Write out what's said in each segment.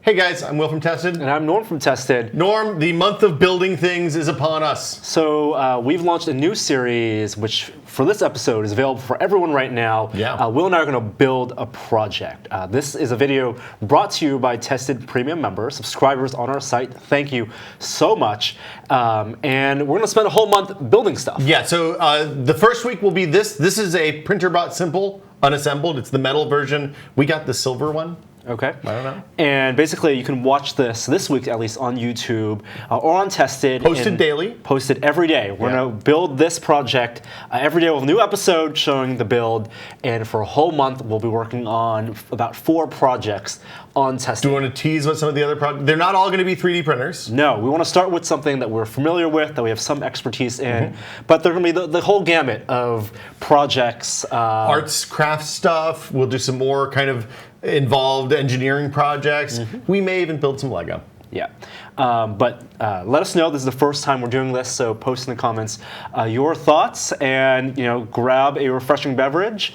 Hey guys, I'm Will from Tested. And I'm Norm from Tested. Norm, the month of building things is upon us. So we've launched a new series, which for this episode is available for everyone right now. Yeah. Will and I are going to build a project. This is a video brought to you by Tested Premium members, subscribers on our site. Thank you so much. And we're going to spend a whole month building stuff. Yeah, so the first week will be this. This is a Printrbot Simple unassembled. It's the metal version. We got the silver one. Okay. I don't know. And basically, you can watch this week at least on YouTube or on Tested. Posted daily. Posted every day. We're going to build this project every day with a new episode showing the build. And for a whole month, we'll be working on about 4 projects on Tested. Do you want to tease what some of the other projects? They're not all going to be 3D printers. No, we want to start with something that we're familiar with, that we have some expertise in. But they're going to be the whole gamut of projects. Arts, crafts stuff. We'll do some more kind of involved engineering projects. We may even build some Lego. Yeah, but let us know. This is the first time we're doing this, so post in the comments your thoughts, and grab a refreshing beverage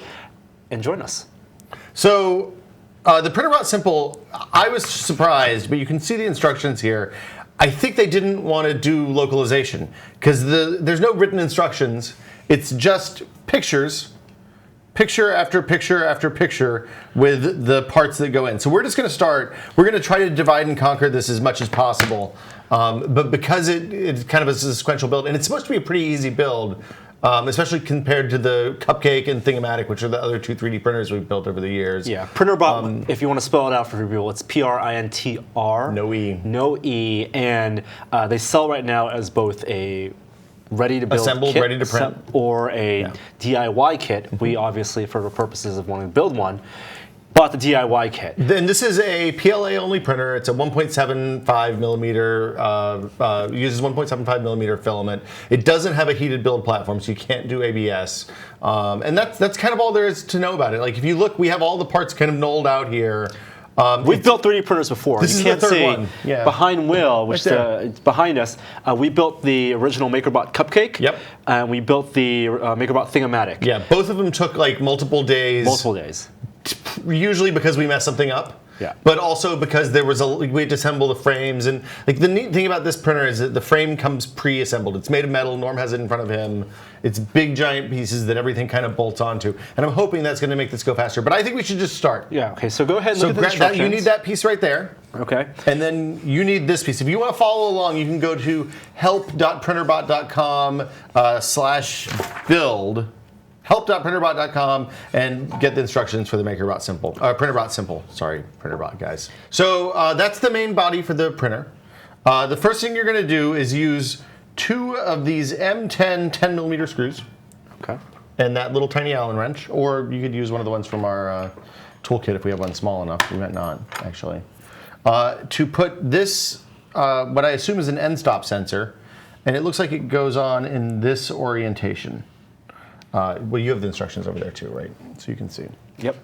and join us. So the Printrbot Simple, I was surprised, but you can see the instructions here. I think they didn't want to do localization because there's no written instructions. It's just pictures. Picture after picture after picture with the parts that go in. So we're just going to start. We're going to try to divide and conquer this as much as possible. But because it's kind of a sequential build, and it's supposed to be a pretty easy build, especially compared to the Cupcake and Thingamatic, which are the other 2 3D printers we've built over the years. Yeah, Printrbot, if you want to spell it out for people, it's Printr. No E. No E. And they sell right now as both a ready-to-build assembled, kit, ready to print, or a DIY kit. We obviously, for the purposes of wanting to build one, bought the DIY kit. Then this is a PLA-only printer. It's a 1.75 millimeter, uses 1.75 millimeter filament. It doesn't have a heated build platform, so you can't do ABS. And that's kind of all there is to know about it. Like if you look, we have all the parts kind of knolled out here. We've built 3D printers before. This is the third one. Yeah. Behind Will, which is behind us, we built the original MakerBot Cupcake. Yep. And we built the MakerBot Thingamatic. Yeah, both of them took like multiple days. Multiple days. Usually because we messed something up. Yeah. But also because we had to assemble the frames, and like the neat thing about this printer is that the frame comes pre-assembled. It's made of metal. Norm has it in front of him. It's big giant pieces that everything kind of bolts onto, and I'm hoping that's going to make this go faster. But I think we should just start. Yeah. Okay. So go ahead and look at the instructions. You need that piece right there. Okay. And then you need this piece. If you want to follow along, you can go to help.printrbot.com/build. help.printrbot.com and get the instructions for the Printrbot Simple. Sorry, Printrbot guys. So that's the main body for the printer. The first thing you're going to do is use 2 of these M10 10 millimeter screws. Okay. And that little tiny Allen wrench, or you could use one of the ones from our toolkit if we have one small enough. We might not, actually. To put this, what I assume is an end stop sensor, and it looks like it goes on in this orientation. Well, you have the instructions over there too, right? So you can see. Yep.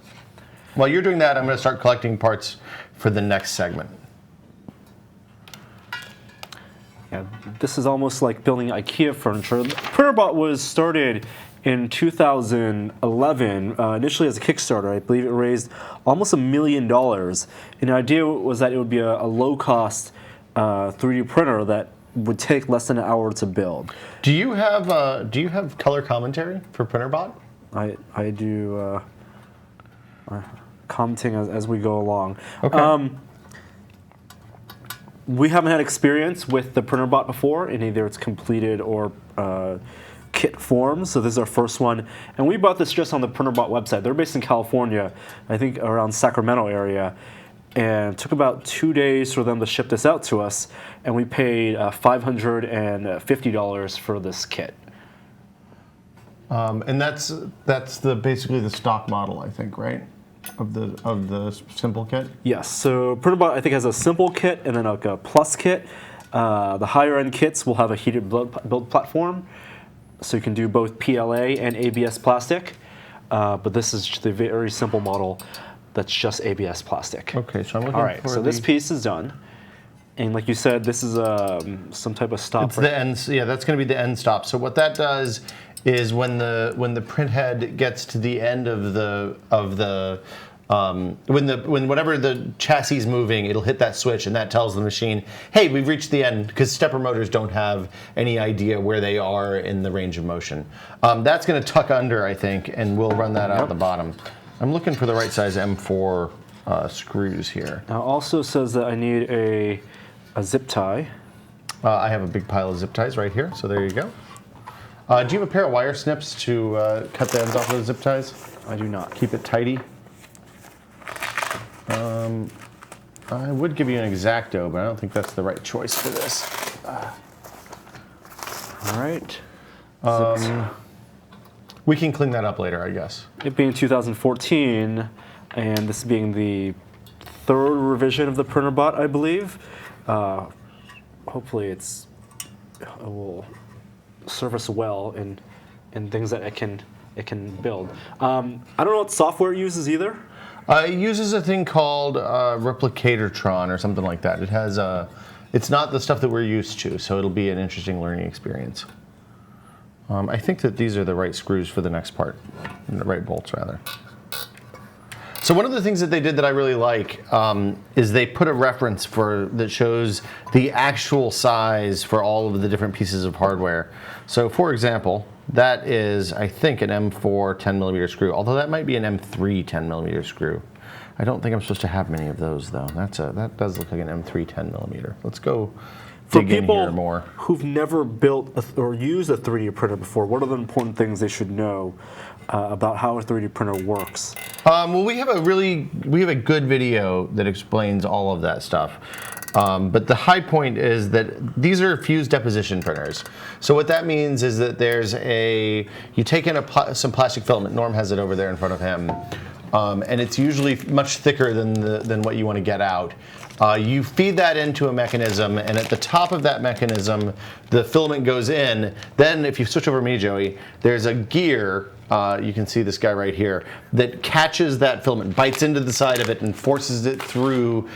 While you're doing that, I'm going to start collecting parts for the next segment. Yeah, this is almost like building IKEA furniture. Printrbot was started in 2011, initially as a Kickstarter. I believe it raised almost $1 million. And the idea was that it would be a low-cost 3D printer that would take less than an hour to build. Do you have color commentary for Printrbot? I do commenting as we go along. Okay. We haven't had experience with the Printrbot before in either its completed or kit form, so this is our first one. And we bought this just on the Printrbot website. They're based in California, I think around Sacramento area. And it took about 2 days for them to ship this out to us, and we paid $550 for this kit. And that's basically the stock model, I think, right? Of the Simple kit. Yes. So Printrbot, I think, has a Simple kit and then like a Plus kit. The higher end kits will have a heated build platform, so you can do both PLA and ABS plastic. But this is the very simple model. That's just ABS plastic. Okay, so I'm looking All right, so this piece is done. And like you said, this is some type of stop. It's the end. Yeah, that's going to be the end stop. So what that does is when the print head gets to the end of the whenever the chassis is moving, it'll hit that switch, and that tells the machine, hey, we've reached the end, because stepper motors don't have any idea where they are in the range of motion. That's going to tuck under, I think, and we'll run that out the bottom. I'm looking for the right size M4 screws here. Now, it also says that I need a zip tie. I have a big pile of zip ties right here, so there you go. Do you have a pair of wire snips to cut the ends off of the zip ties? I do not. Keep it tidy. I would give you an X-Acto, but I don't think that's the right choice for this. All right. We can clean that up later, I guess. It being 2014, and this being the third revision of the Printrbot, I believe. Hopefully it will serve us well in things that it can build. I don't know what software it uses either. It uses a thing called Replicatortron or something like that. It has it's not the stuff that we're used to, so it'll be an interesting learning experience. I think that these are the right screws for the next part, the right bolts rather. So one of the things that they did that I really like is they put a reference that shows the actual size for all of the different pieces of hardware. So for example, that is, I think, an M4 10mm screw, although that might be an M3 10mm screw. I don't think I'm supposed to have many of those though. That does look like an M3 10mm. Let's go dig in here more. For people who've never built or used a 3D printer before, what are the important things they should know about how a 3D printer works? Well, we have a good video that explains all of that stuff. But the high point is that these are fused deposition printers. So what that means is that you take in some plastic filament. Norm has it over there in front of him, and it's usually much thicker than what you want to get out. You feed that into a mechanism, and at the top of that mechanism, the filament goes in. Then, if you switch over to me, Joey, there's a gear. You can see this guy right here that catches that filament, bites into the side of it, and forces it through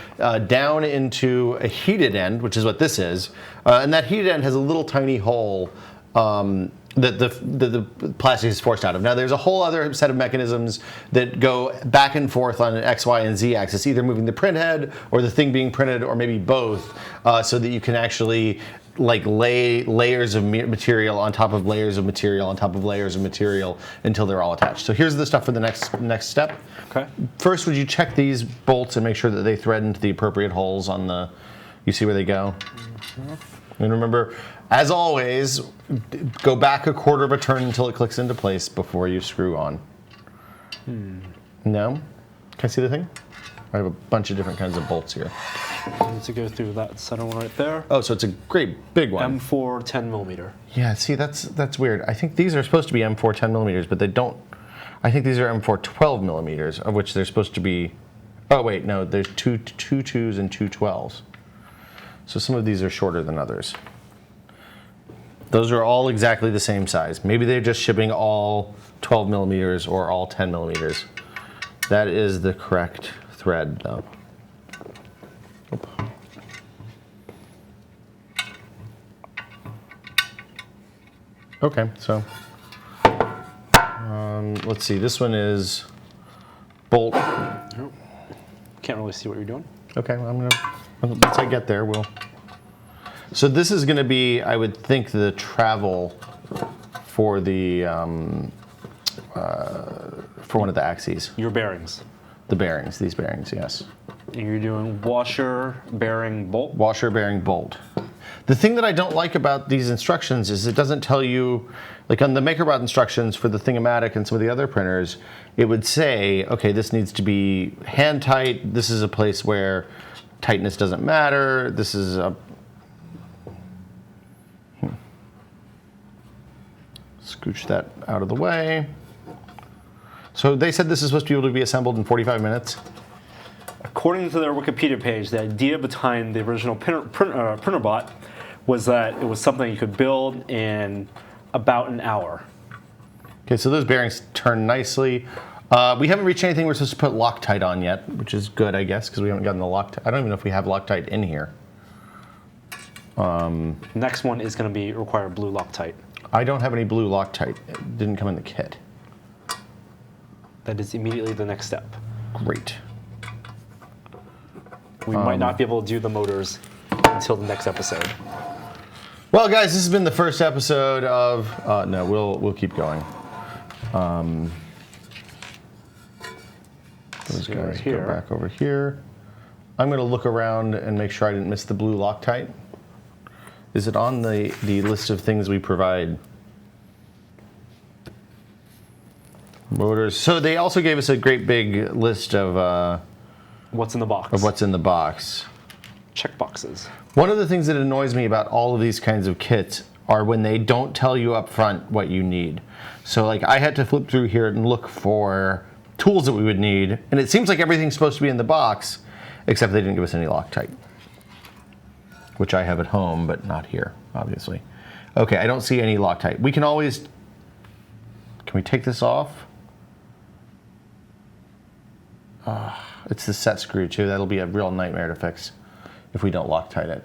down into a heated end, which is what this is. And that heated end has a little tiny hole that the plastic is forced out of. Now, there's a whole other set of mechanisms that go back and forth on an X, Y, and Z axis, either moving the print head or the thing being printed, or maybe both, so that you can actually lay layers of material on top of layers of material on top of layers of material until they're all attached. So here's the stuff for the next step. Okay. First, would you check these bolts and make sure that they thread into the appropriate holes on the, you see where they go? Mm-hmm. And remember, as always, go back a quarter of a turn until it clicks into place before you screw on. No? Can I see the thing? I have a bunch of different kinds of bolts here. I need to go through that center one right there. Oh, so it's a great big one. M4 10mm. Yeah, see, that's weird. I think these are supposed to be M4 10mm, but they don't. I think these are M4 12mm, of which there's supposed to be. Oh wait, no, there's two 2s and two 12s. So some of these are shorter than others. Those are all exactly the same size. Maybe they're just shipping all 12mm or all 10mm. That is the correct thread, though. Oop. Okay, so let's see. This one is bolt. Can't really see what you're doing. Okay, once I get there, we'll. So this is going to be, I would think, the travel for the for one of the axes. Your bearings. The bearings, these bearings, yes. And you're doing washer, bearing, bolt? Washer, bearing, bolt. The thing that I don't like about these instructions is it doesn't tell you, like on the MakerBot instructions for the Thingomatic and some of the other printers, it would say, okay, this needs to be hand tight. This is a place where tightness doesn't matter. This is a... Scooch that out of the way. So they said this is supposed to be able to be assembled in 45 minutes. According to their Wikipedia page, the idea behind the original Printrbot was that it was something you could build in about an hour. Okay, so those bearings turn nicely. We haven't reached anything we're supposed to put Loctite on yet, which is good, I guess, because we haven't gotten the Loctite. I don't even know if we have Loctite in here. Next one is going to require blue Loctite. I don't have any blue Loctite. It didn't come in the kit. That is immediately the next step. Great. We might not be able to do the motors until the next episode. Well, guys, this has been the first episode of. No, we'll keep going. Those guys go back over here. I'm going to look around and make sure I didn't miss the blue Loctite. Is it on the list of things we provide? Motors. So they also gave us a great big list of what's in the box. Check boxes. One of the things that annoys me about all of these kinds of kits are when they don't tell you up front what you need. So like I had to flip through here and look for tools that we would need, and it seems like everything's supposed to be in the box, except they didn't give us any Loctite, which I have at home, but not here, obviously. Okay, I don't see any Loctite. We can always, can we take this off? It's the set screw too. That'll be a real nightmare to fix if we don't Loctite it.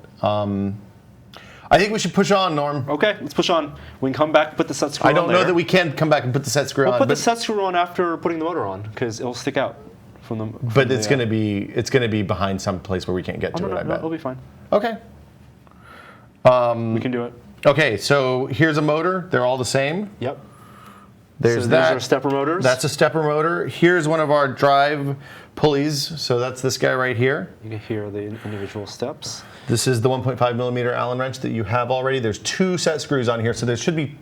I think we should push on, Norm. Okay, let's push on. We can come back and put the set screw on. I don't know that we can come back and put the set screw on. We'll put the set screw on after putting the motor on, because it'll stick out from the. But it's gonna be behind some place where we can't get to it. I bet it'll be fine. Okay. We can do it. Okay, so here's a motor. They're all the same. Yep. There's so that. These are stepper motors. That's a stepper motor. Here's one of our drive pulleys. So that's this guy right here. You can hear the individual steps. This is the 1.5 millimeter Allen wrench that you have already. There's 2 set screws on here, so there should be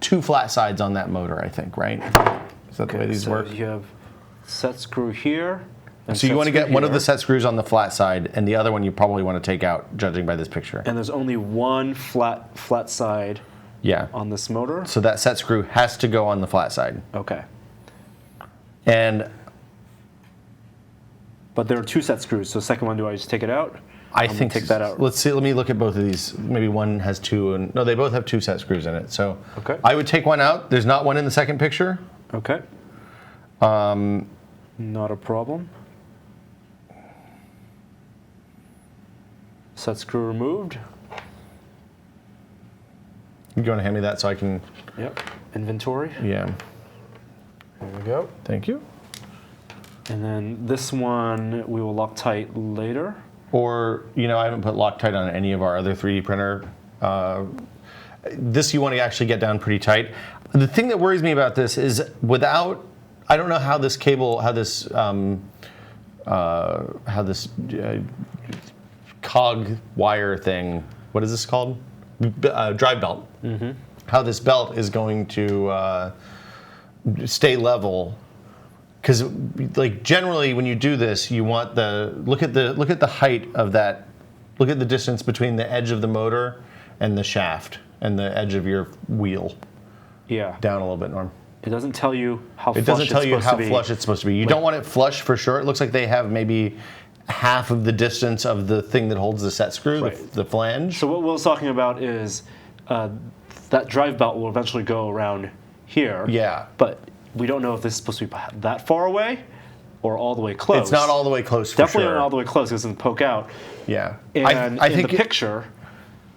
2 flat sides on that motor, I think, right? Is that the way these work? You have set screw here. So you want to get one of the set screws on the flat side, and the other one you probably want to take out, judging by this picture. And there's only one flat side. Yeah. On this motor. So that set screw has to go on the flat side. Okay. And. But there are 2 set screws. So the second one, do I just take it out? I think take that out. Let's see. Let me look at both of these. Maybe one has 2, and no, they both have 2 set screws in it. So okay. I would take one out. There's not one in the second picture. Okay. Not a problem. Set screw removed. You want to hand me that so I can? Yep. Inventory. Yeah. There we go. Thank you. And then this one we will Loctite later. Or, I haven't put Loctite on any of our other 3D printer. This you want to actually get down pretty tight. The thing that worries me about this is I don't know how this cable, how this cog wire thing, what is this called? Drive belt. Mm-hmm. How this belt is going to stay level. Because, generally, when you do this, you want look at the height of that. Look at the distance between the edge of the motor and the shaft and the edge of your wheel. Yeah. Down a little bit, Norm. It doesn't tell you how. It doesn't tell you how flush it's supposed to be. You don't want it flush for sure. It looks like they have maybe half of the distance of the thing that holds the set screw, right. the flange. So what Will's talking about is that drive belt will eventually go around here. Yeah. But we don't know if this is supposed to be that far away or all the way close. It's not all the way close, for Definitely sure. not all the way close because it doesn't poke out. Yeah. And I think in the picture,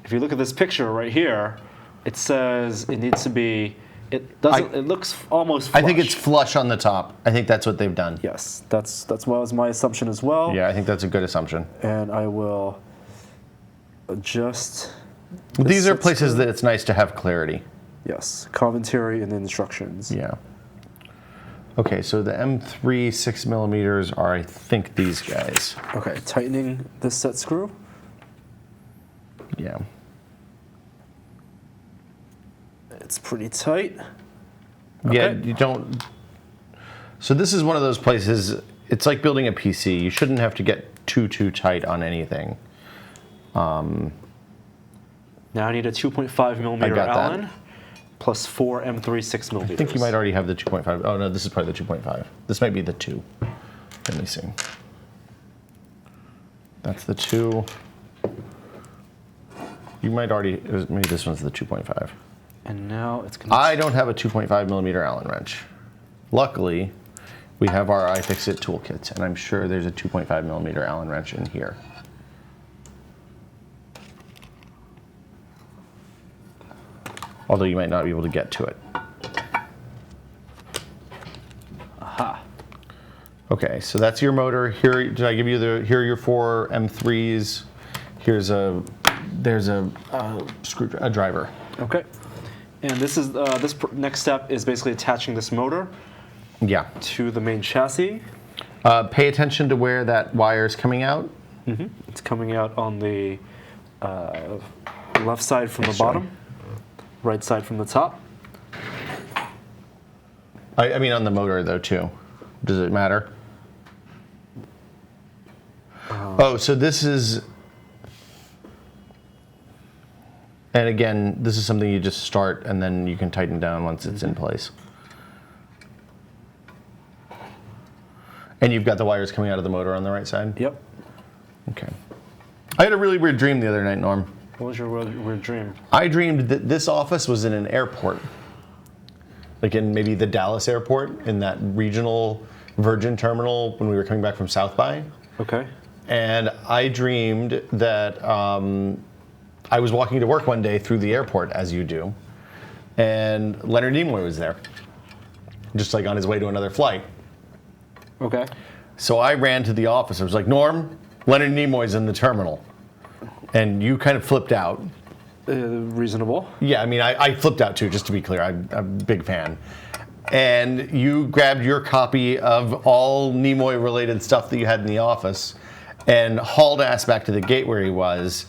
if you look at this picture right here, it says it needs to be. It doesn't. It looks almost flush. I think it's flush on the top. I think that's what they've done. Yes, that's what was my assumption as well. Yeah, I think that's a good assumption. And I will adjust. These are places that it's nice to have clarity. Yes, commentary and the instructions. Yeah. Okay, so the M3 6 millimeters are, I think, these guys. Okay, tightening this set screw. Yeah. It's pretty tight. Yeah, okay. you don't. So this is one of those places. It's like building a PC. You shouldn't have to get too tight on anything. Now I need a 2.5 millimeter Allen plus 4 M3 6 millimeters. I think you might already have the 2.5. Oh no, this is probably the 2.5. This might be the 2. Let me see. That's the 2. You might already. Maybe this one's the 2.5. And now it's going to... I don't have a 2.5 millimeter Allen wrench. Luckily, we have our iFixit toolkits, and I'm sure there's a 2.5 millimeter Allen wrench in here. Although you might not be able to get to it. Aha. Okay, so that's your motor. Here, did I give you here are your 4 M3s. There's a driver. Okay. And this is next step is basically attaching this motor Yeah. to the main chassis. Pay attention to where that wire is coming out. It's coming out on the left side from the Yes, sir. bottom, right side from the top. I mean on the motor though too. Does it matter? Oh, so this is, and again, this is something you just start and then you can tighten down once it's in place. And you've got the wires coming out of the motor on the right side? Yep. Okay. I had a really weird dream the other night, Norm. What was your weird dream? I dreamed that this office was in an airport. Like in maybe the Dallas airport, in that regional Virgin terminal when we were coming back from South by. Okay. And I dreamed that I was walking to work one day through the airport, as you do, and Leonard Nimoy was there, just like on his way to another flight. Okay. So I ran to the office. I was like, Norm, Leonard Nimoy's in the terminal. And you kind of flipped out. Reasonable. Yeah, I mean, I flipped out too, just to be clear. I'm a big fan. And you grabbed your copy of all Nimoy-related stuff that you had in the office and hauled ass back to the gate where he was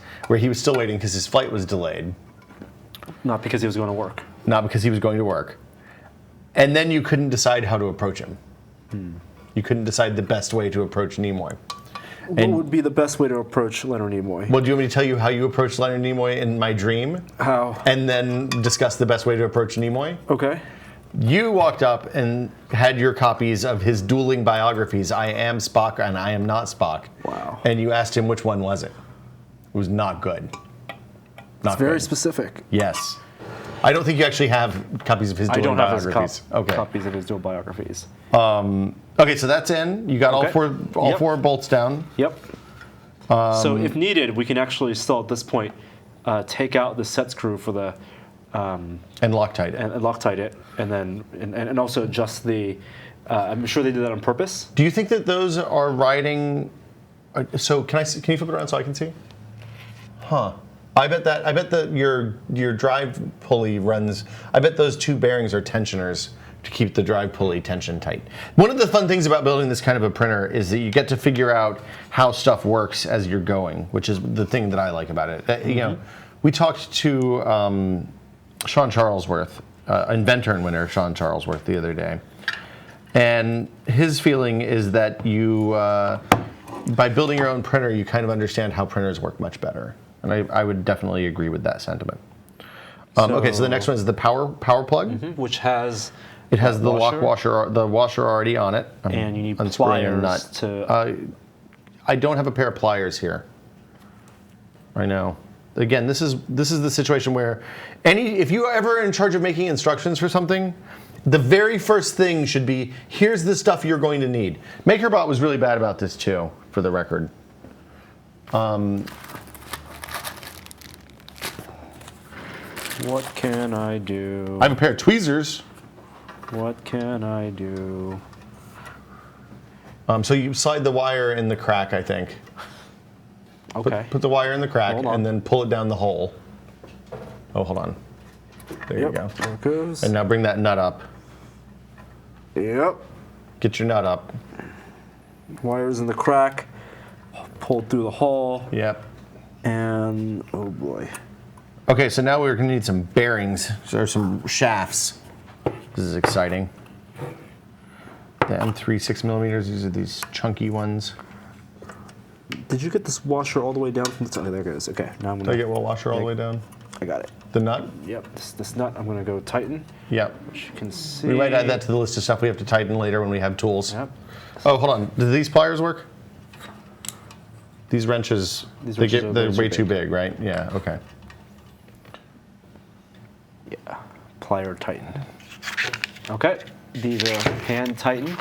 still waiting because his flight was delayed. Not because he was going to work. Not because he was going to work. And then you couldn't decide how to approach him. You couldn't decide the best way to approach Nimoy. What would be the best way to approach Leonard Nimoy? Well, do you want me to tell you how you approached Leonard Nimoy in my dream? How? And then discuss the best way to approach Nimoy? Okay. You walked up and had your copies of his dueling biographies, I Am Spock and I Am Not Spock. Wow. And you asked him which one was it. It was not good. Not It's very good. specific. Yes. I don't think you actually have copies of his I dueling don't have his biographies. Okay. copies of his dual biographies. Okay, so that's in. You got Okay. all Yep. 4 bolts down. Yep. So if needed, we can actually still at this point take out the set screw for the And Loctite it. and Loctite it, and then and also adjust the. I'm sure they did that on purpose. Do you think that those are riding? So can you flip it around so I can see? Huh. I bet that your drive pulley runs. I bet those 2 bearings are tensioners to keep the drive pulley tension tight. One of the fun things about building this kind of a printer is that you get to figure out how stuff works as you're going, which is the thing that I like about it. You know, we talked to Sean Charlesworth, inventor and winner Sean Charlesworth, the other day, and his feeling is that you, by building your own printer, you kind of understand how printers work much better. And I would definitely agree with that sentiment. Okay, so the next one is the power plug. Which has It has the lock washer, the washer already on it. and you need Unscrewing a pliers to. I don't have a pair of pliers here. I know. Again, this is the situation where if you are ever in charge of making instructions for something, the very first thing should be, here's the stuff you're going to need. MakerBot was really bad about this too, for the record. What can I do? I have a pair of tweezers. What can I do? So you slide the wire in the crack, I think. Okay. Put the wire in the crack Hold on. and then pull it down the hole. Oh, hold on. There you go. There it goes. And now bring that nut up. Yep. Get your nut up. Wires in the crack. Pulled through the hole. Yep. And oh boy. Okay, so now we're going to need some bearings or some shafts. This is exciting. The M3 6mm, these are these chunky ones. Did you get this washer all the way down from the top? Oh, there it goes. Okay, now I'm Did I gonna. get one washer all the way down? I got it. The nut? Yep. This nut I'm gonna go tighten, Yep. which you can see. We might add that to the list of stuff we have to tighten later when we have tools. Yep. Oh, hold on. Do these pliers work? These wrenches, they're way too big, right? Yeah, okay. Yeah. Plier tighten. Okay. These are hand tighten.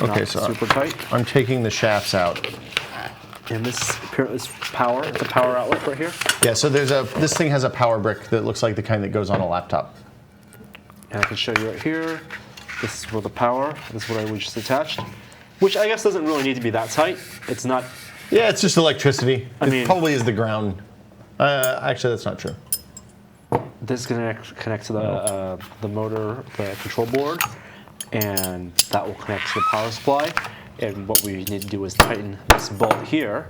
Okay, Not so super tight. I'm taking the shafts out. And this apparently is power. It's a power outlet right here. Yeah, so this thing has a power brick that looks like the kind that goes on a laptop. And I can show you right here. This is where the power. This is what I just attached. which I guess doesn't really need to be that tight. It's not. Yeah, it's just electricity. I mean- it probably is the ground. Actually, that's not true. This is going to connect to the motor, the control board, and that will connect to the power supply. And what we need to do is tighten this bolt here,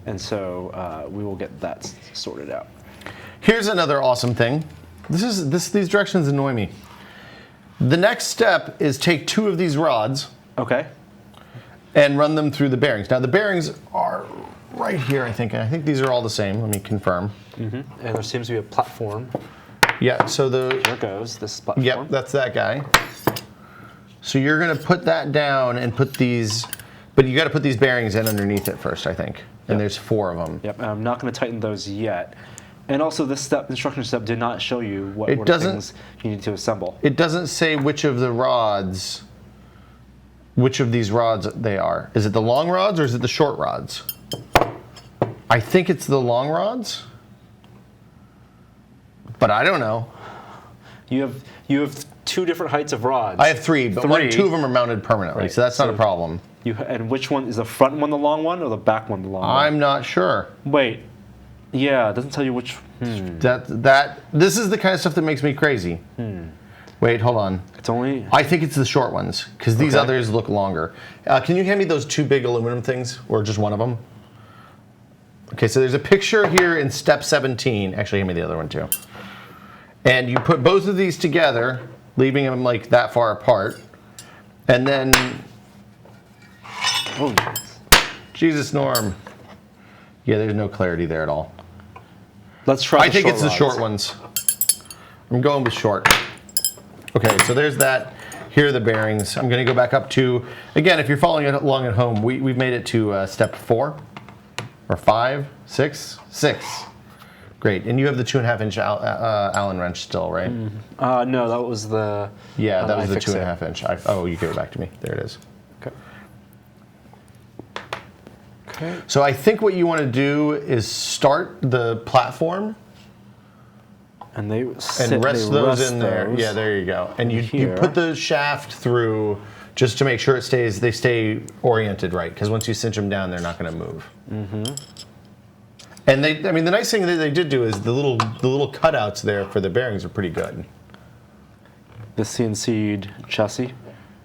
and so we will get that sorted out. Here's another awesome thing. These directions annoy me. The next step is take 2 of these rods Okay. and run them through the bearings. Now the bearings are right here, I think. And I think these are all the same. Let me confirm. And there seems to be a platform. Yeah, so There it goes. This platform. Yep, that's that guy. So you're going to put that down and put these, but you got to put these bearings in underneath it first, I think. And there's 4 of them. Yep. And I'm not going to tighten those yet. And also, this instruction step did not show you what were the things you need to assemble. It doesn't say which of these rods they are. Is it the long rods or is it the short rods? I think it's the long rods, but I don't know. You have 2 different heights of rods. I have 3, but 2 of them are mounted permanently, Right, so that's not a problem. And which one is the front one the long one or the back one the long one? I'm not sure. Wait. Yeah, it doesn't tell you which. This is the kind of stuff that makes me crazy. Wait, hold on. It's only. I think it's the short ones because these Okay. others look longer. Can you hand me those 2 big aluminum things, or just one of them? Okay, so there's a picture here in step 17. Actually, hand me the other one too. And you put both of these together, leaving them like that far apart, and then. Oh, Jesus, Norm. Yeah, there's no clarity there at all. let's try. I think it's the rods. short ones. I'm going with short. Okay, so there's that. Here are the bearings. I'm going to go back up to, again, if you're following along at home, we've made it to step 4 or 5, 6. Great, and you have the 2.5-inch Allen wrench still, right? No, that was the. Yeah, that was the iFixit. 2.5-inch. Oh, you gave it back to me. There it is. Okay. Okay. So I think what you want to do is start the platform And they and rest those in there. Yeah, there you go. And you Here. put the shaft through just to make sure they stay oriented right. Because once you cinch them down, they're not going to move. And the nice thing that they did do is the little cutouts there for the bearings are pretty good. The CNC'd chassis.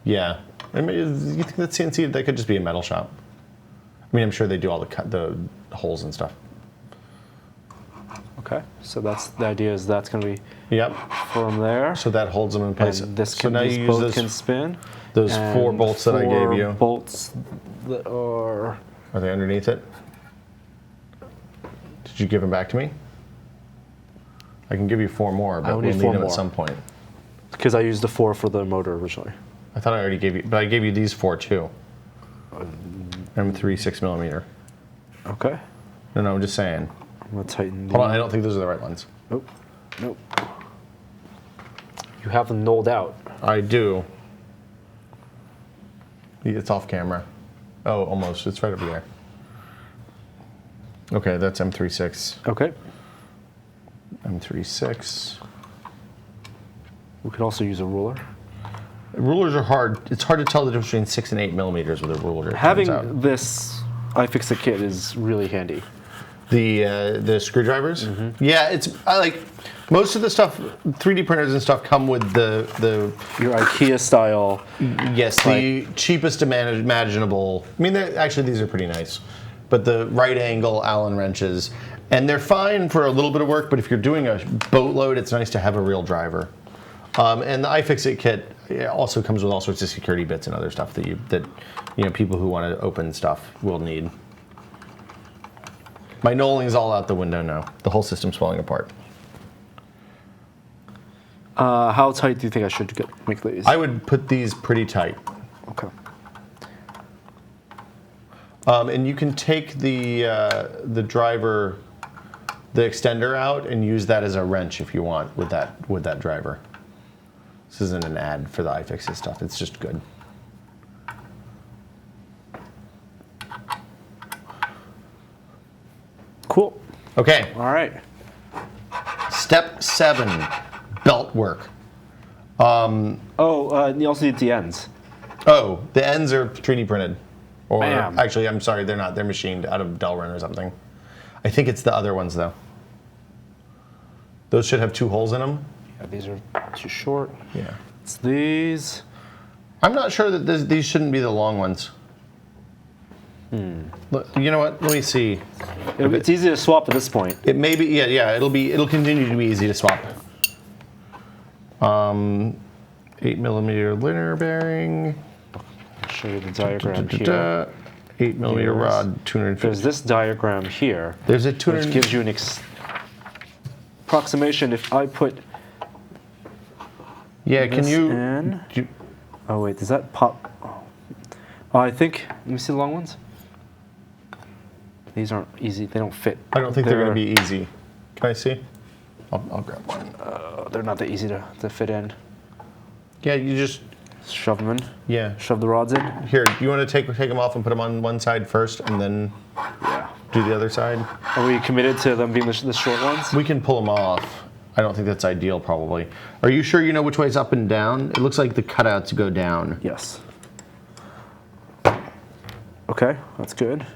Yeah. I mean, you think that CNC that could just be a metal shop? I mean, I'm sure they do all the holes and stuff. Okay, so that's the idea. Is that's going to be Yep. from there. So that holds them in place. And this so can, now this you use bolt those, can spin. those and 4 bolts that I gave 4 you. bolts that are. Are they underneath it? Did you give them back to me? I can give you 4 more, but will we'll need need 4 them more. at some point. Because I used the 4 for the motor originally. I thought I already gave you, but I gave you these 4 too. M3 6mm. Okay. No, I'm just saying. I'm going to tighten Hold on, I don't think those are the right ones. Nope. Nope. You have them nulled out. I do. It's off camera. Oh, almost. It's right over there. Okay, that's M36. Okay. M36. We could also use a ruler. Rulers are hard. It's hard to tell the difference between 6 and 8mm with a ruler. it turns out. Having this iFixit kit is really handy. The screwdrivers. Yeah, I like most of the stuff. 3D printers and stuff come with the Your IKEA style. yes the cheapest imaginable. I mean, actually these are pretty nice, but the right angle Allen wrenches, and they're fine for a little bit of work. But if you're doing a boatload, it's nice to have a real driver. And the iFixit kit also comes with all sorts of security bits and other stuff that people who want to open stuff will need. My knolling's all out the window now. The whole system's falling apart. How tight do you think I should make these? I would put these pretty tight. Okay. And you can take the driver, the extender out and use that as a wrench if you want with that driver. This isn't an ad for the iFixit stuff. It's just good. Cool. Okay. All right. Step 7, belt work. You also need the ends. Oh, the ends are 3D printed. Or Bam. actually, I'm sorry, they're not. They're machined out of Delrin or something. I think it's the other ones though. Those should have 2 holes in them. Yeah, these are too short. Yeah. It's these. I'm not sure that these shouldn't be the long ones. Look, you know what? Let me see. It's easy to swap at this point. It may be. Yeah. It'll continue to be easy to swap. 8mm linear bearing. I'll show you the diagram here. 8mm rod, 250. There's this diagram here. There's a which 200. gives you an approximation. If I put Yeah, can this you? in. Oh wait, does that pop? Oh, I think. Let me see the long ones. These aren't easy. They don't fit. I don't think they're going to be easy. Can I see? I'll grab one. They're not that easy to fit in. Yeah, you just. Shove them in. Yeah. Shove the rods in. Here, you want to take them off and put them on one side first, and then Yeah. do the other side? Are we committed to them being the short ones? We can pull them off. I don't think that's ideal, probably. Are you sure you know which way's up and down? It looks like the cutouts go down. Yes. Okay, that's good.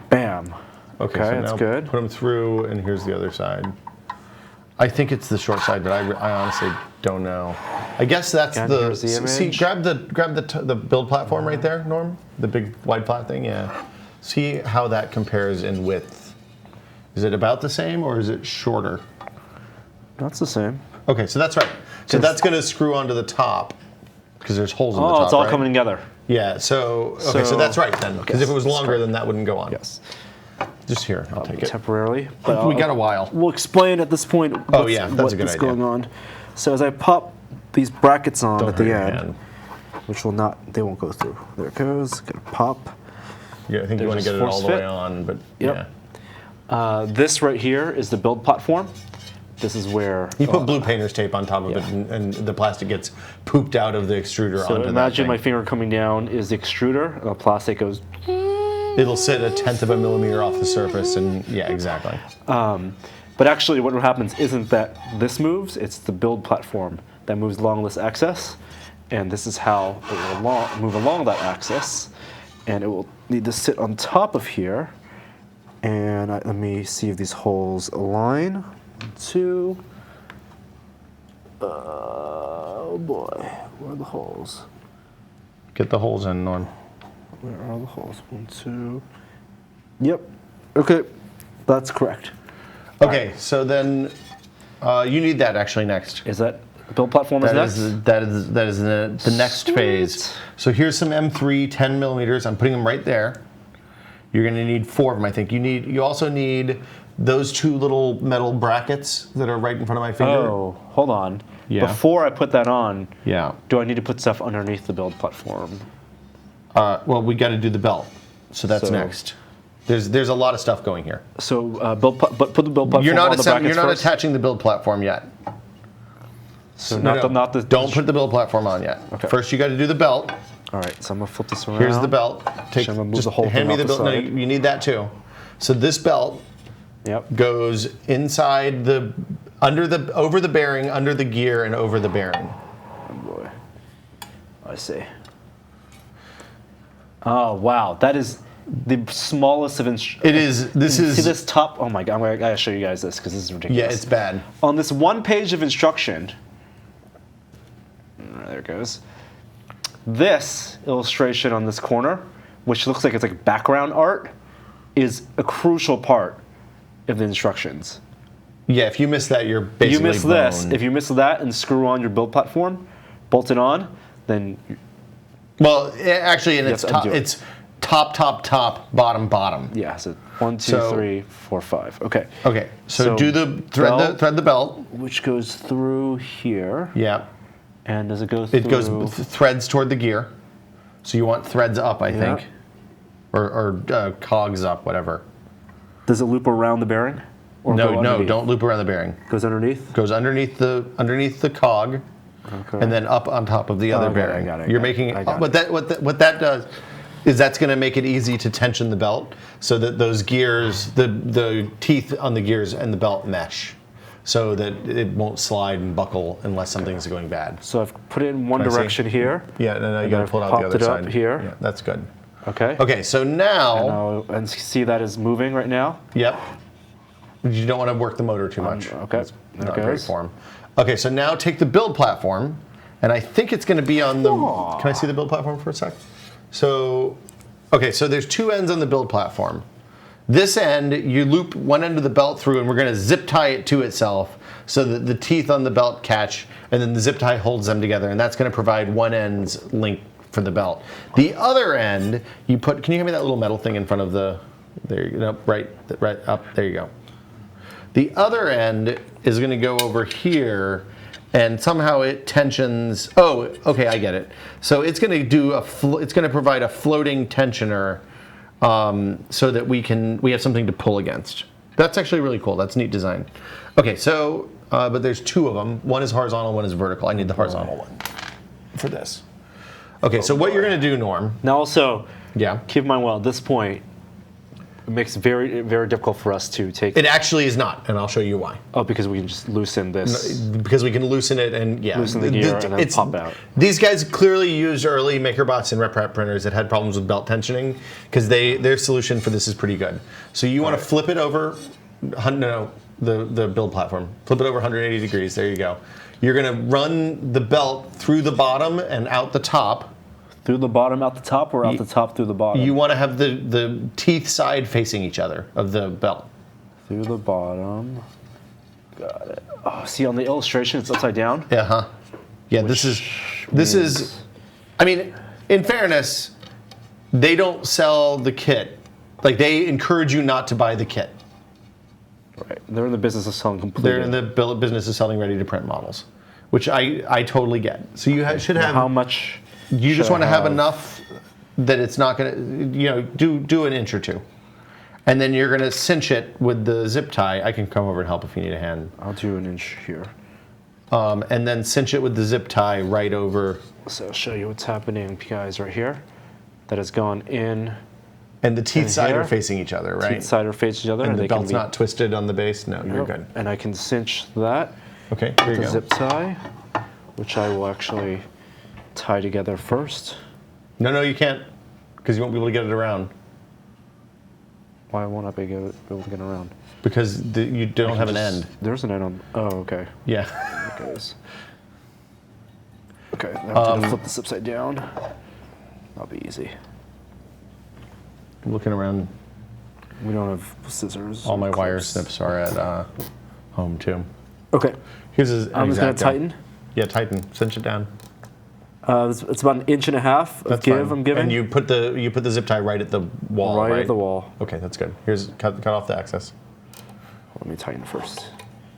Bam. Okay, Okay, so that's now good. put them through, and here's the other side. I think it's the short side, but I honestly don't know. I guess that's Again, the. here's the See, image. grab the build platform right there, Norm. The big wide flat thing. Yeah. See how that compares in width. Is it about the same or is it shorter? That's the same. Okay, so that's right. So that's going to screw onto the top because there's holes in the top. Oh, it's all right? coming together. Yeah. So so that's right then. Because if it was longer, then that wouldn't go on. Yes. Just here. I'll take it. Temporarily. We got a while. We'll explain at this point Oh, yeah, that's a good what's idea. going on. So as I pop these brackets on Don't at the hurt your end, hand. which will not, they won't go through. There it goes. Gonna pop. Yeah, I think you There's want to this get it all force the way fit. on, but Yep. yeah. This right here is the build platform. This is where. You put blue painter's tape on top of it, and the plastic gets pooped out of the extruder So onto imagine that my thing. finger coming down is the extruder, and the plastic goes. It'll sit 1/10 of a millimeter off the surface, and yeah, exactly. But actually, what happens isn't that this moves; it's the build platform that moves along this axis, and this is how it will move along that axis, and it will need to sit on top of here. And let me see if these holes align. 1, 2. Oh boy, where are the holes? Get the holes in, Norm. Where are the holes? 1, 2. Yep. Okay, that's correct. Okay, so then you need that actually next. Is that build platform is That next? is the next phase. So here's some M3 10 millimeters. I'm putting them right there. You're going to need 4 of them, I think. You also need those 2 little metal brackets that are right in front of my finger. Oh, hold on. Yeah. Before I put that on, Yeah. do I need to put stuff underneath the build platform? Well, we got to do the belt, so that's So- next. There's a lot of stuff going here. So but put the build platform You're not on the brackets you're not first. attaching the build platform yet. So No, not the. Don't put the build platform on yet. Okay. First, you got to do the belt. All right, so I'm gonna flip this around. Here's the belt. Take I'm gonna move just the whole hand thing me off the the belt. No, side. you need that too. So this belt Yep. goes inside over the bearing, under the gear, and over the bearing. Oh boy. I see. Oh wow, that is the smallest of It is. This See is. this top? Oh my god! I gotta show you guys this because this is ridiculous. Yeah, it's bad. On this one page of instruction. There it goes. This illustration on this corner, which looks like it's like background art, is a crucial part of the instructions. Yeah, if you miss that, you're basically You miss this. boned. If you miss that and screw on your build platform, bolt it on, then Well, actually, and You it's have to top, undo it. it's top, bottom. yeah. So 1, 2, So- 3, 4, 5. Okay. Okay, so So do the belt. thread the belt. Which goes through here, Yeah, and does it go through? it goes threads toward the gear. So you want threads up, I think, or cogs up, whatever. Does it loop around the bearing? Or go No, underneath? don't loop around the bearing. Goes underneath. Goes underneath the cog, Okay. and then up on top of the other I got it, I bearing. got it, You're I got making it, I got what that does is that's going to make it easy to tension the belt so that those gears, the teeth on the gears and the belt mesh. so that it won't slide and buckle unless something's going bad. So I've put it in one Can I see? direction here. Yeah, no, you and got to I've pull it out the popped other it up side. here. Yeah, that's good. Okay. Okay, so now, And see that is moving right now. yep. You don't want to work the motor too much. Okay, It's there not it great goes. form. Okay, so now take the build platform, and I think it's going to be on the. Aw. Can I see the build platform for a sec? So, okay, so there's two ends on the build platform. This end, you loop one end of the belt through, and we're going to zip tie it to itself so that the teeth on the belt catch, and then the zip tie holds them together, and that's going to provide one end's link for the belt. The other end, you put. Can you hand me that little metal thing in front of the? There you go. Right up. There you go. The other end is going to go over here, and somehow it tensions. Oh, okay, I get it. So it's going to do it's going to provide a floating tensioner, so that we have something to pull against. That's actually really cool. That's neat design. Okay, so but there's two of them. One is horizontal, one is vertical. I need the horizontal one for this. Okay, so what you're going to do, Norm? Now also, Yeah. keep in mind, well, at this point, it makes it very, very difficult for us to take. It actually is not, and I'll show you why. Oh, because we can just loosen this. Because we can loosen it and Loosen the gear and then pop out. These guys clearly used early MakerBots and RepRap printers that had problems with belt tensioning, because their solution for this is pretty good. So you want to flip it over, the build platform. Flip it over 180 degrees. There you go. You're going to run the belt through the bottom and out the top. Through the bottom out the top, or out the top through the bottom? You want to have the teeth side facing each other of the belt. Through the bottom. Got it. Oh, see, on the illustration, it's upside down. Uh-huh. Yeah, this is. I mean, in fairness, they don't sell the kit. Like, they encourage you not to buy the kit. Right. They're in the business of selling completely. They're in the business of selling ready-to-print models, which I totally get. So you should have. How much? You just should want to I have enough that it's not going to, do an inch or two. And then you're going to cinch it with the zip tie. I can come over and help if you need a hand. I'll do an inch here. And then cinch it with the zip tie right over. So I'll show you what's happening, guys, right here. That has gone in. And the teeth And side here, are facing each other, right? Teeth side are facing each other. And the they can belt's be, not twisted on the base? No, you're Nope. good. And I can cinch that. Okay, here you The go. zip tie, which I will actually tie together first. No, you can't, because you won't be able to get it around. Why won't I be able to get around? Because you don't have an end. There's an end on. Oh, okay. Yeah. There it goes. Okay, I have to flip this upside down. That'll be easy. I'm looking around. We don't have scissors. All my or wire clips. snips are at home, too. Okay. Here's an I'm just going X-Acto. to tighten. Yeah, tighten. Cinch it down. It's about 1.5 inches of That's give fine. I'm giving. And you put the zip tie right at the wall, right right? at the wall. Okay, that's good. Here's cut off the excess. Let me tighten first.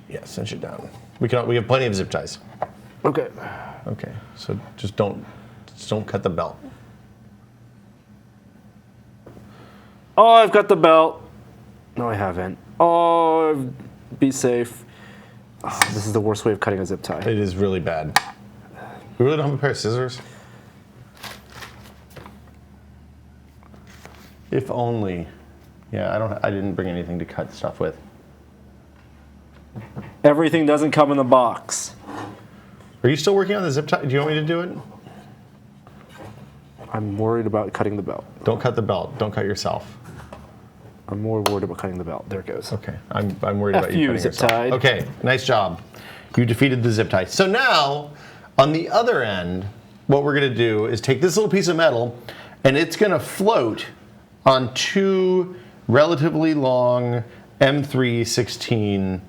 Yeah, cinch it down. We have plenty of zip ties. Okay. Okay, so just don't cut the belt. Oh, I've got the belt. No, I haven't. Oh, be safe. Oh, this is the worst way of cutting a zip tie. It is really bad. We really don't have a pair of scissors. If only. Yeah, I didn't bring anything to cut stuff with. Everything doesn't come in the box. Are you still working on the zip tie? Do you want me to do it? I'm worried about cutting the belt. Don't cut the belt. Don't cut yourself. I'm more worried about cutting the belt. There it goes. Okay, I'm worried F about you you, cutting zip yourself. tied. Okay, nice job. You defeated the zip tie. So now, on the other end, what we're going to do is take this little piece of metal, and it's going to float on two relatively long M316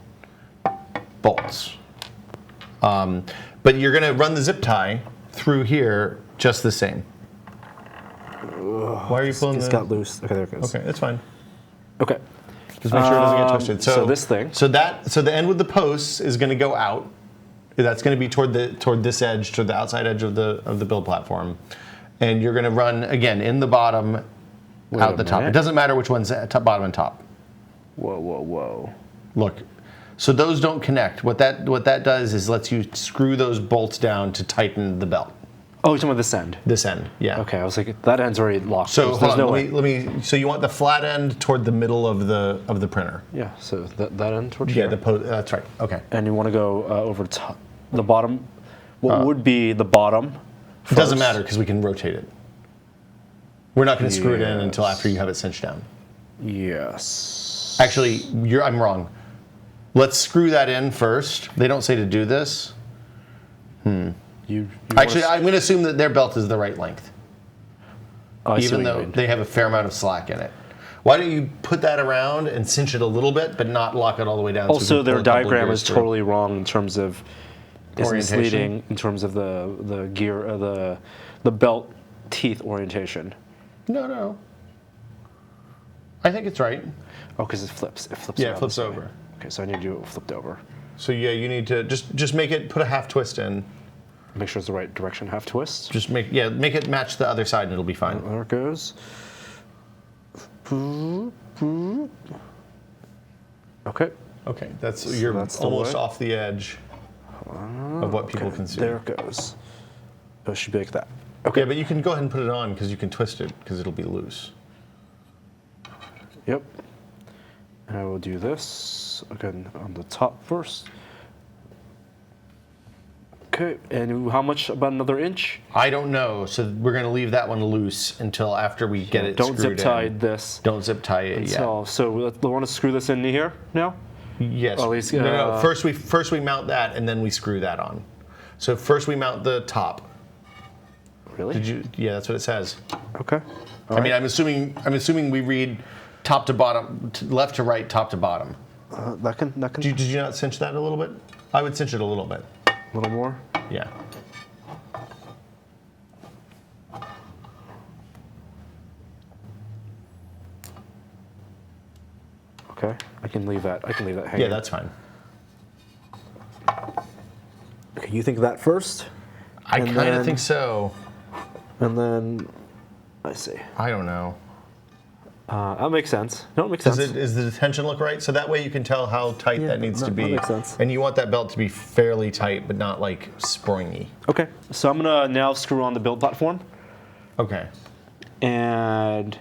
bolts. But you're going to run the zip tie through here just the same. Why are you pulling It's got loose. Okay, there it goes. Okay, it's fine. Okay. Just make sure it doesn't get twisted. so this thing. So the end with the posts is going to go out. That's going to be toward this edge, toward the outside edge of the build platform, and you're going to run again in the bottom, out the top. It doesn't matter which one's top, bottom, and top. Whoa, whoa, whoa. Look, so those don't connect. What that does is lets you screw those bolts down to tighten the belt. Oh, you're talking about this end? This end, yeah. Okay, I was like, that end's already locked. So There's hold on, no let me. So you want the flat end toward the middle of the printer? Yeah, so that end towards Yeah, here. that's right. Okay. And you want to go over the bottom. What would be the bottom? It doesn't first? matter because we can rotate it. We're not going to screw it in until after you have it cinched down. Yes. Actually, I'm wrong. Let's screw that in first. They don't say to do this. Actually, I'm going to assume that their belt is the right length, even though they have a fair amount of slack in it. Why don't you put that around and cinch it a little bit, but not lock it all the way down? Also, their diagram is totally wrong in terms of orientation. In terms of the gear, the belt teeth orientation. No. I think it's right. Oh, because it flips. It flips. Yeah, it flips over. Okay, so I need to do it flipped over. So yeah, you need to just make it, put a half twist in. Make sure it's the right direction, half twist. Just make it match the other side and it'll be fine. There it goes. Okay. Okay, you're almost off the edge of what people can see. There it goes. It should be like that. Okay. Yeah, but you can go ahead and put it on because you can twist it because it'll be loose. Yep. And I will do this again on the top first. Okay, and how much? About another inch? I don't know, so we're going to leave that one loose until after we get it Don't screwed zip tie in. this. Don't zip tie it yet. So we want to screw this in here now? Yes. At least, No. First we mount that and then we screw that on. So first we mount the top. Really? Yeah, that's what it says. Okay. I mean, I'm assuming we read top to bottom, left to right, top to bottom. That can. Did you not cinch that a little bit? I would cinch it a little bit. A little more. Yeah. Okay. I can leave that hanging. Yeah, that's fine. Okay, you think that first? I kind of think so. And then, I see. I don't know. That makes sense. No, it makes sense. Does the detention look right? So that way you can tell how tight that needs to be. That makes sense. And you want that belt to be fairly tight, but not like springy. Okay, so I'm gonna now screw on the build platform, Okay. and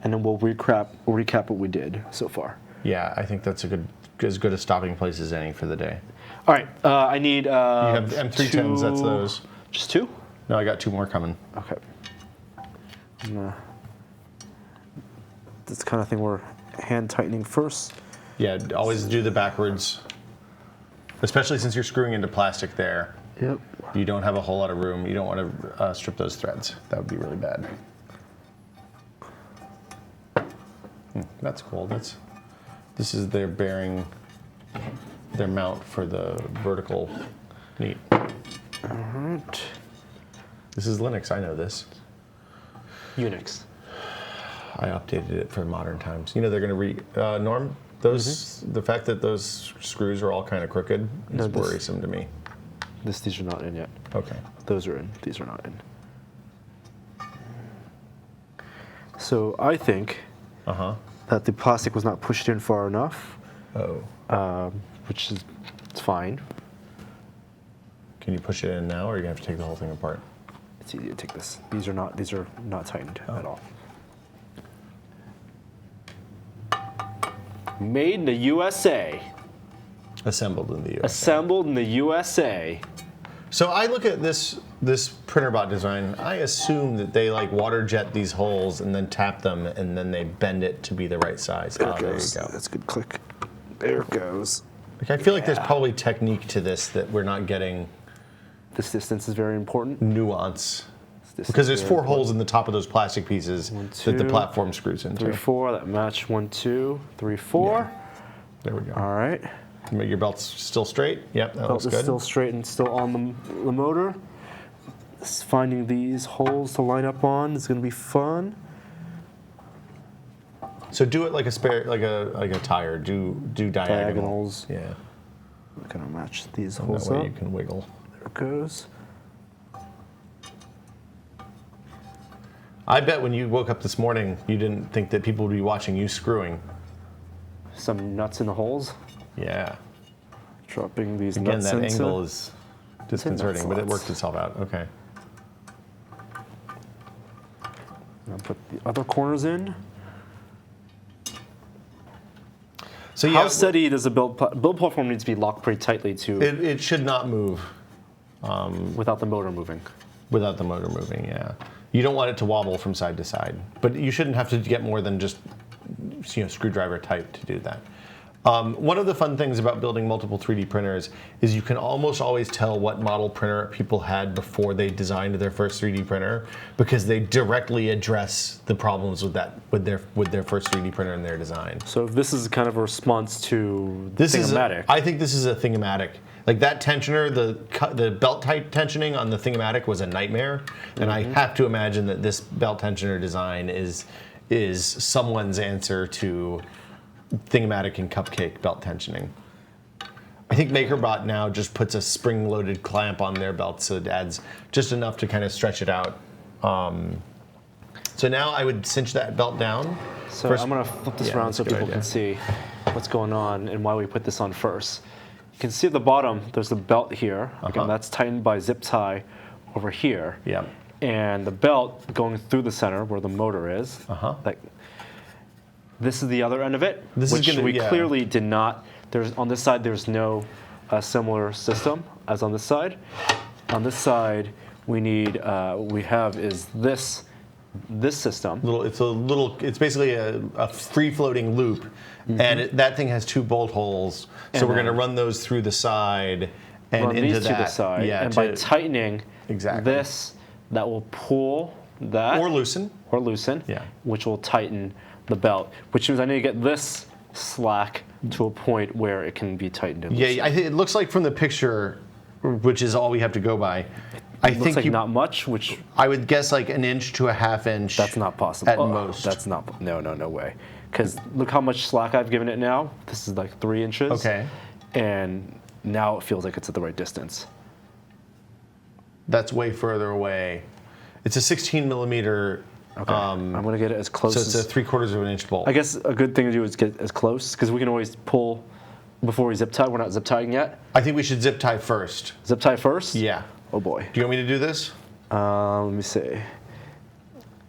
then we'll recap what we did so far. Yeah, I think that's as good a stopping place as any for the day. All right, I need. You have M310s. That's those. Just two? No, I got two more coming. Okay. This the kind of thing we're hand tightening first. Yeah, always do the backwards, especially since you're screwing into plastic there. Yep. You don't have a whole lot of room. You don't want to strip those threads. That would be really bad. That's cool. This is their bearing, their mount for the vertical. Neat. All right. This is Linux. I know this. Unix. I updated it for modern times. You know they're going to Norm, the fact that those screws are all kind of crooked is worrisome to me. These are not in yet. Okay. Those are in. These are not in. So I think that the plastic was not pushed in far enough. Oh. Which is it's fine. Can you push it in now, or are you going to have to take the whole thing apart? It's easy to take this. These are not tightened at all. Made in the USA. Assembled in the USA. Assembled in the USA. So I look at this Printrbot design. I assume that they like water jet these holes and then tap them, and then they bend it to be the right size. There you go. That's a good click. There it goes. Like, I feel like there's probably technique to this that we're not getting. This distance is very important. Nuance. Because there's four holes in the top of those plastic pieces that the platform screws into. 3, 4. That match. 1, 2, 3, 4. Yeah. There we go. All right. Your belt's still straight. Yep, that looks good. Belt is still straight and still on the motor. Finding these holes to line up on is going to be fun. So do it like a tire. Do Diagonals. Yeah. I'm going to match these And holes that way up. you can wiggle. There it goes. I bet when you woke up this morning, you didn't think that people would be watching you screwing. Some nuts in the holes. Yeah. Dropping these Again, nuts that into. angle is disconcerting, but it slots. worked itself out. Okay. I'll put the other corners in. So How steady does the build platform need to be locked pretty tightly to it should not move without the motor moving? without the motor moving, yeah. You don't want it to wobble from side to side, but you shouldn't have to get more than just screwdriver type to do that. One of the fun things about building multiple 3D printers is you can almost always tell what model printer people had before they designed their first 3D printer, because they directly address the problems with their first 3D printer in their design. So this is kind of a response to This Thingamatic. I think this is a Thingamatic. Like that tensioner, the belt type tensioning on the Thingamatic was a nightmare, and I have to imagine that this belt tensioner design is someone's answer to Thingamatic and Cupcake belt tensioning. I think MakerBot now just puts a spring-loaded clamp on their belt, so it adds just enough to kind of stretch it out. So now I would cinch that belt down. So First- I'm going to flip this Yeah, around that's so a good people idea. can see what's going on and why we put this on first. You can see at the bottom, there's the belt here. Again, that's tightened by zip tie over here. Yeah. And the belt going through the center where the motor is. Like, this is the other end of it, This is which gonna- we yeah. clearly did not. On this side, there's no similar system as on this side. On this side, we have is this system. It's basically a free-floating loop, and that thing has 2 bolt holes. So And we're going to then run those through the side and Run into these that. to the side, Yeah, and by tightening Exactly. this, that will pull that or loosen. yeah, which will tighten the belt. Which means I need to get this slack to a point where it can be tightened and loosened. Yeah, I think it looks like from the picture, which is all we have to go by. I Looks think like not much, which I would guess like an inch to a half inch. that's not possible. At most. That's not, no way. Because look how much slack I've given it now. This is like 3 inches. Okay. And now it feels like it's at the right distance. That's way further away. It's a 16 millimeter. Okay. I'm going to get it as close So it's as... a 3/4 of an inch bolt. I guess a good thing to do is get as close, because we can always pull before we zip tie. We're not zip tying yet. I think we should zip tie first. Zip tie first? Yeah. Oh boy. Do you want me to do this? Let me see.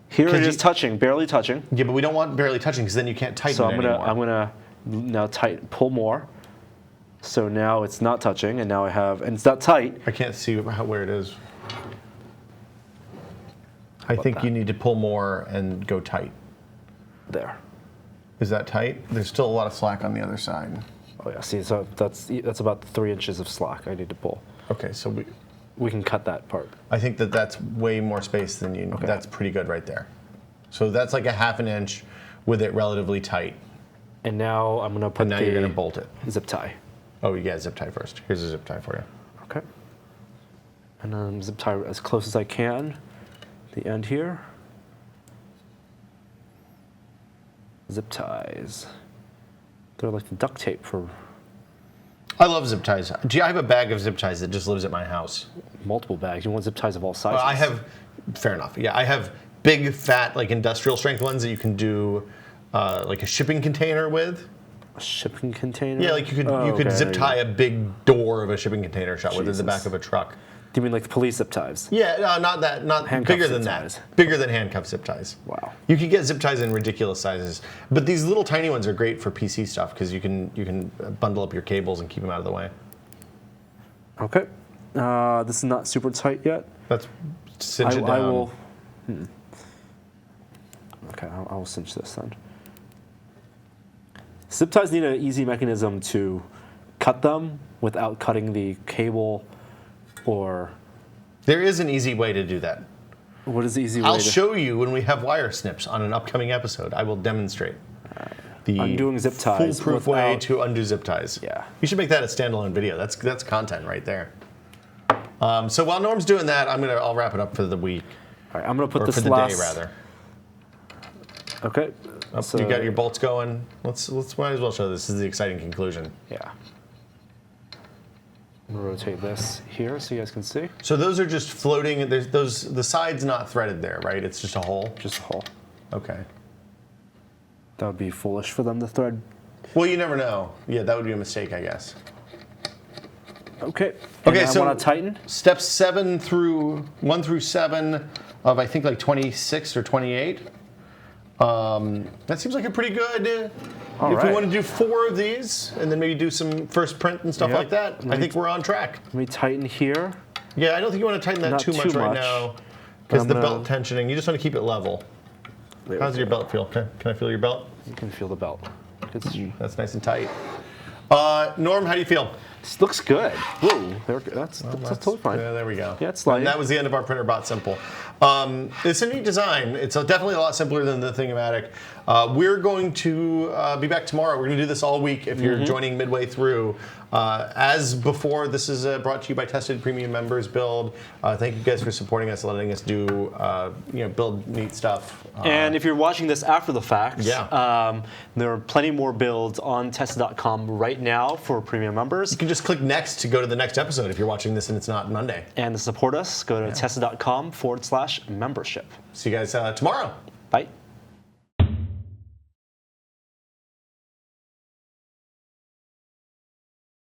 Here it is touching, barely touching. Yeah, but we don't want barely touching because then you can't tighten So it anymore. I'm gonna now pull more. So now it's not touching, and now and it's not tight. I can't see where it is. I think you need to pull more and go tight. There. Is that tight? There's still a lot of slack on the other side. Oh yeah. See, so that's about 3 inches of slack I need to pull. Okay, so We can cut that part. I think that's way more space than you. Okay. That's pretty good right there. So that's like a half an inch with it relatively tight. And now I'm gonna put And now you're gonna bolt it. zip tie. Oh, yeah, zip tie first. Here's a zip tie for you. Okay. And then zip tie as close as I can. The end here. Zip ties. They're like the duct tape for I love zip ties. Gee, I have a bag of zip ties that just lives at my house. multiple bags. You want zip ties of all sizes. I have, fair enough. Yeah, I have big, fat, like industrial strength ones that you can do like a shipping container with. A shipping container? Yeah, like you could okay, zip tie a big door of a shipping container shut with in the Jesus. back of a truck. Do you mean like the police zip ties? Yeah, not that, not Handcuff bigger than zip that. ties. Bigger than handcuff zip ties. Wow. You can get zip ties in ridiculous sizes, but these little tiny ones are great for PC stuff because you can bundle up your cables and keep them out of the way. Okay. This is not super tight yet. Let's cinch it down. I will. Okay, I will cinch this then. Zip ties need an easy mechanism to cut them without cutting the cable, or There is an easy way to do that. what is the easy way I'll to show you when we have wire snips on an upcoming episode. I will demonstrate the Undoing zip ties foolproof way without- to undo zip ties. Yeah. You should make that a standalone video. That's content right there. So while Norm's doing that, I'll wrap it up for the week, All right, I'm gonna put or this for the last. day rather. Okay. So, You got your bolts going. Let's might as well show this. This is the exciting conclusion. Yeah. I'm gonna rotate this here so you guys can see. So those are just floating. There's the side's not threaded there, right? It's just a hole. Just a hole. Okay. That would be foolish for them to thread. Well, you never know. Yeah, that would be a mistake, I guess. Okay. Okay, And so I want to tighten. Steps 1 through 7 of I think like 26 or 28. That seems like a pretty good. If we want to do 4 of these and then maybe do some first print and stuff like that, I think we're on track. Let me tighten here. Yeah, I don't think you want to tighten that too much right now because the belt tensioning. You just want to keep it level. How does your belt feel? Can I feel your belt? You can feel the belt. That's nice and tight. Norm, how do you feel? This looks good. Whoa, that's totally fine. Yeah, there we go. Yeah, it's sliding. And that was the end of our Printrbot Simple. It's a neat design. It's definitely a lot simpler than the Thingomatic. We're going to be back tomorrow. We're going to do this all week if you're joining midway through. As before, this is brought to you by Tested Premium Members Build. Thank you guys for supporting us, letting us do, build neat stuff. And if you're watching this after the fact, there are plenty more builds on Tested.com right now for premium members. You can just click next to go to the next episode if you're watching this and it's not Monday. And to support us, go to Tested.com/membership. See you guys tomorrow. Bye.